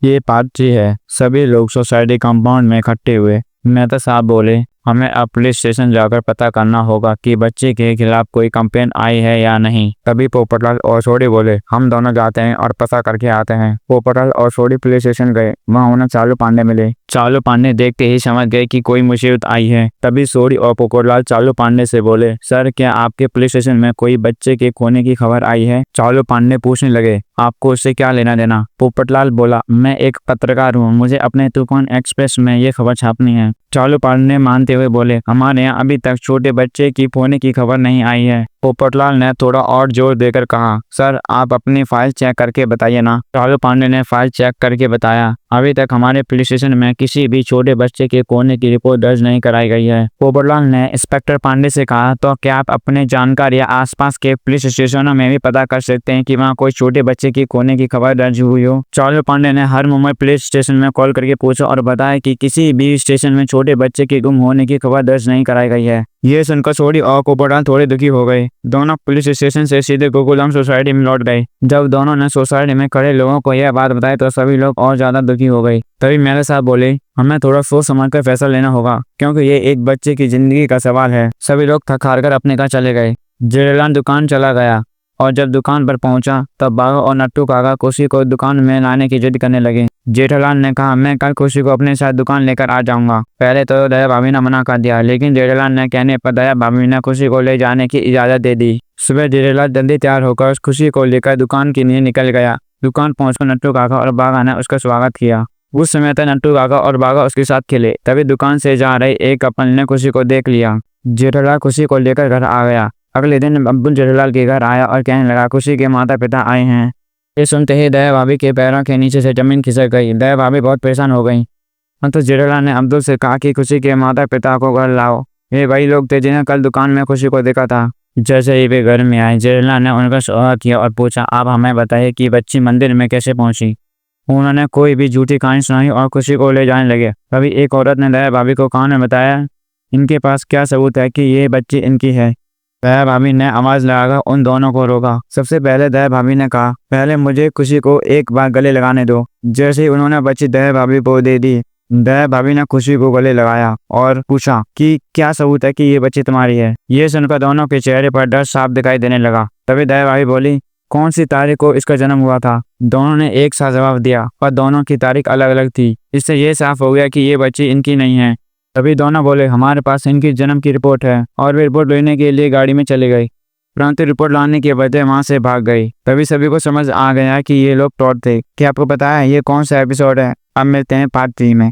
ये पार्ट 3 है। सभी लोग सोसाइटी कंपाउंड में इकट्ठे हुए। मेहता साहब बोले, हमें अब पुलिस स्टेशन जाकर पता करना होगा कि बच्चे के खिलाफ कोई कंप्लेंट आई है या नहीं। तभी पोपटलाल और सोडी बोले, हम दोनों जाते हैं और पता करके आते हैं। पोपटलाल और सोडी पुलिस स्टेशन गए। वहाँ उन्हें चालू पांडे मिले। चालू पांडे देखते ही समझ गए कि कोई मुसीबत आई है। तभी सोडी और पोपटलाल चालू पांडे से बोले, सर क्या आपके पुलिस स्टेशन में कोई बच्चे के खोने की खबर आई है? चालू पांडे पूछने लगे, आपको उससे क्या लेना देना? पोपटलाल बोला, मैं एक पत्रकार हूँ, मुझे अपने तूफान एक्सप्रेस में ये खबर छापनी है। चालू पांडे मानते हुए बोले, हमारे यहाँ अभी तक छोटे बच्चे की खोने की खबर नहीं आई है। पोपटलाल ने थोड़ा और जोर देकर कहा, सर आप अपनी फाइल चेक करके बताइए ना। चालू पांडे ने फाइल चेक करके बताया, अभी तक हमारे पुलिस स्टेशन में किसी भी छोटे बच्चे के खोने की रिपोर्ट दर्ज नहीं कराई गई है। पोपटलाल ने इंस्पेक्टर पांडे से कहा, तो क्या आप अपने जानकार या आसपास के पुलिस स्टेशनों में भी पता कर सकते हैं कि वहाँ कोई छोटे बच्चे की खोने की खबर दर्ज हुई हो? चालू पांडे ने हर मुंबई पुलिस स्टेशन में कॉल करके पूछा और बताया कि किसी भी स्टेशन में छोटे बच्चे के गुम होने की खबर दर्ज नहीं कराई गई है। ये सुनकर सोडी और पोपटलाल थोड़े दुखी हो गए। दोनों पुलिस स्टेशन से सीधे गोकुलधाम सोसाइटी में लौट गए। जब दोनों ने सोसाइटी में खड़े लोगों को यह बात बताई तो सभी लोग और ज्यादा दुखी हो गए। तभी मेरे साहब बोले, हमें थोड़ा सोच समझ कर फैसला लेना होगा, क्योंकि ये एक बच्चे की जिंदगी का सवाल है। सभी लोग थक हार कर अपने घर चले गए। जेठालाल दुकान चला गया और जब दुकान पर पहुंचा तब बाघा और नट्टू काका खुशी को दुकान में लाने की जिद करने लगे। जेठालाल ने कहा, मैं कल खुशी को अपने साथ दुकान लेकर आ जाऊंगा। पहले तो दया भाभी ने मना कर दिया, लेकिन जेठालाल ने कहने पर दया भाभी ने खुशी को ले जाने की इजाजत दे दी। सुबह जेठालाल जल्दी तैयार होकर खुशी को लेकर दुकान के लिए निकल गया। दुकान पहुंचकर नट्टू काका और बाघा ने उसका स्वागत किया। उस समय तक नट्टू काका और बाघा उसके साथ खेले। तभी दुकान से जा रहे एक कपल ने खुशी को देख लिया। जेठालाल खुशी को लेकर घर आ गया। अगले दिन अब्दुल जेठालाल के घर आया और कहने लगा, खुशी के माता पिता आए हैं। ये सुनते ही दया भाभी के पैरों के नीचे से जमीन खिसक गई। दया भाभी बहुत परेशान हो गई। तो जेठालाल ने अब्दुल से कहा कि खुशी के माता पिता को घर लाओ। ये वही लोग थे जिन्हें कल दुकान में खुशी को देखा था। जैसे ही वे घर में आए, जेठालाल ने उनका स्वागत किया और पूछा, आप हमें बताइए कि बच्ची मंदिर में कैसे पहुंची? उन्होंने कोई भी झूठी कहानी सुनाई और खुशी को ले जाने लगे। तभी एक औरत ने दया भाभी को कहानी बताया, इनके पास क्या सबूत है कि ये बच्ची इनकी है? दया भाभी ने आवाज लगाकर उन दोनों को रोका। सबसे पहले दया भाभी ने कहा, पहले मुझे खुशी को एक बार गले लगाने दो। जैसे ही उन्होंने बच्ची दया भाभी को दे दी, दया भाभी ने खुशी को गले लगाया और पूछा कि क्या सबूत है कि ये बच्ची तुम्हारी है? ये सुनकर दोनों के चेहरे पर डर साफ दिखाई देने लगा। तभी दया भाभी बोली, कौन सी तारीख को इसका जन्म हुआ था? दोनों ने एक साथ जवाब दिया, पर दोनों की तारीख अलग अलग थी। इससे ये साफ हो गया कि ये बच्ची इनकी नहीं है। तभी दोनों बोले, हमारे पास इनकी जन्म की रिपोर्ट है, और वे रिपोर्ट लेने के लिए गाड़ी में चले गए, परंतु रिपोर्ट लाने के बजाय वहां से भाग गई। तभी सभी को समझ आ गया कि ये लोग फ्रॉड थे। क्या आपको पता है ये कौन सा एपिसोड है? अब मिलते हैं पार्ट 3 में।